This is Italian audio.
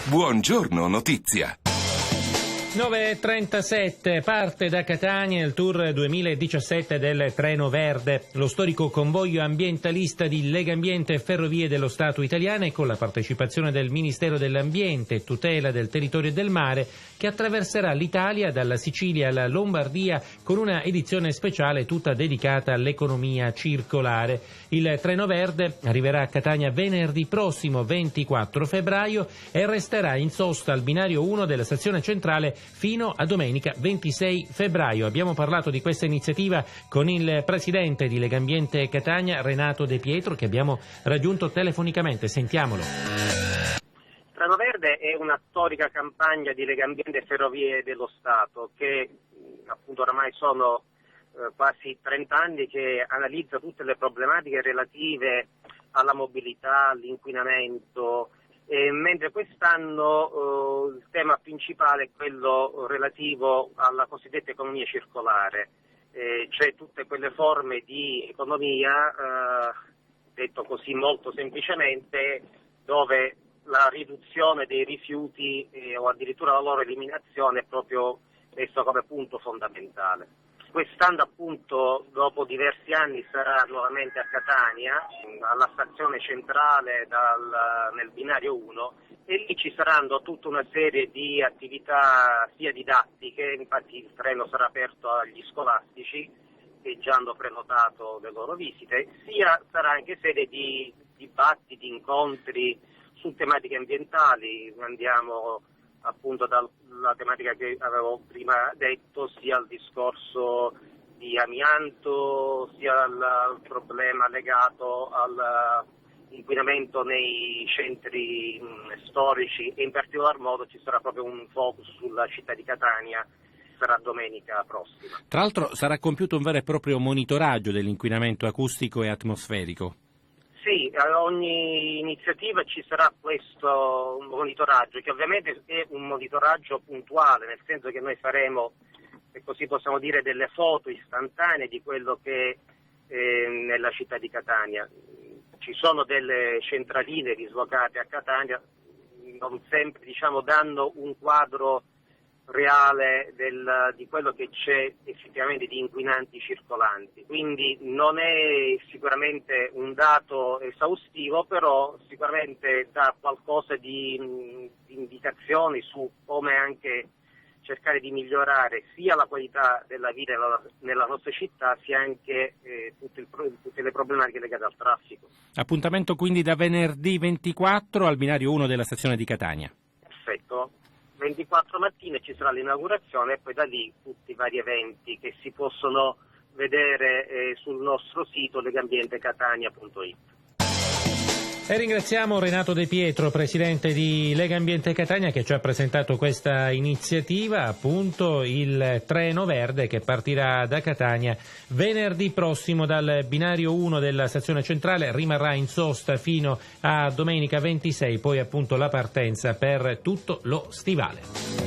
Buongiorno Notizia. 9.37, parte da Catania il Tour 2017 del Treno Verde, lo storico convoglio ambientalista di Legambiente e Ferrovie dello Stato italiane, con la partecipazione del Ministero dell'Ambiente e Tutela del Territorio e del Mare, che attraverserà l'Italia dalla Sicilia alla Lombardia con una edizione speciale tutta dedicata all'economia circolare. Il Treno Verde arriverà a Catania venerdì prossimo 24 febbraio e resterà in sosta al binario 1 della stazione centrale fino a domenica 26 febbraio. Abbiamo parlato di questa iniziativa con il presidente di Legambiente Catania, Renato De Pietro, che abbiamo raggiunto telefonicamente. Sentiamolo. Treno Verde è una storica campagna di Legambiente e Ferrovie dello Stato che appunto oramai sono quasi 30 anni che analizza tutte le problematiche relative alla mobilità, all'inquinamento. Mentre quest'anno il tema principale è quello relativo alla cosiddetta economia circolare, cioè tutte quelle forme di economia, detto così molto semplicemente, dove la riduzione dei rifiuti o addirittura la loro eliminazione è proprio messo come punto fondamentale. Quest'anno appunto, dopo diversi anni, sarà nuovamente a Catania, alla stazione centrale nel binario 1, e lì ci saranno tutta una serie di attività sia didattiche, infatti il treno sarà aperto agli scolastici che già hanno prenotato le loro visite, sia sarà anche sede di dibattiti, incontri su tematiche ambientali. Andiamo appunto dalla tematica che avevo prima detto, sia al discorso di amianto, sia al problema legato all'inquinamento nei centri storici, e in particolar modo ci sarà proprio un focus sulla città di Catania. Sarà domenica prossima. Tra l'altro sarà compiuto un vero e proprio monitoraggio dell'inquinamento acustico e atmosferico. Sì, a ogni iniziativa ci sarà questo monitoraggio, che ovviamente è un monitoraggio puntuale, nel senso che noi faremo, se così possiamo dire, delle foto istantanee di quello che è nella città di Catania. Ci sono delle centraline dislocate a Catania, non sempre danno un quadro reale di quello che c'è effettivamente di inquinanti circolanti, quindi non è sicuramente un dato esaustivo, però sicuramente dà qualcosa di indicazioni su come anche cercare di migliorare sia la qualità della vita nella nostra città, sia anche tutte le problematiche legate al traffico. Appuntamento quindi da venerdì 24 al binario 1 della stazione di Catania. Perfetto. 24 mattina ci sarà l'inaugurazione e poi da lì tutti i vari eventi che si possono vedere sul nostro sito legambientecatania.it. E ringraziamo Renato De Pietro, presidente di Legambiente Catania, che ci ha presentato questa iniziativa, appunto il Treno Verde, che partirà da Catania venerdì prossimo dal binario 1 della stazione centrale, rimarrà in sosta fino a domenica 26, poi appunto la partenza per tutto lo stivale.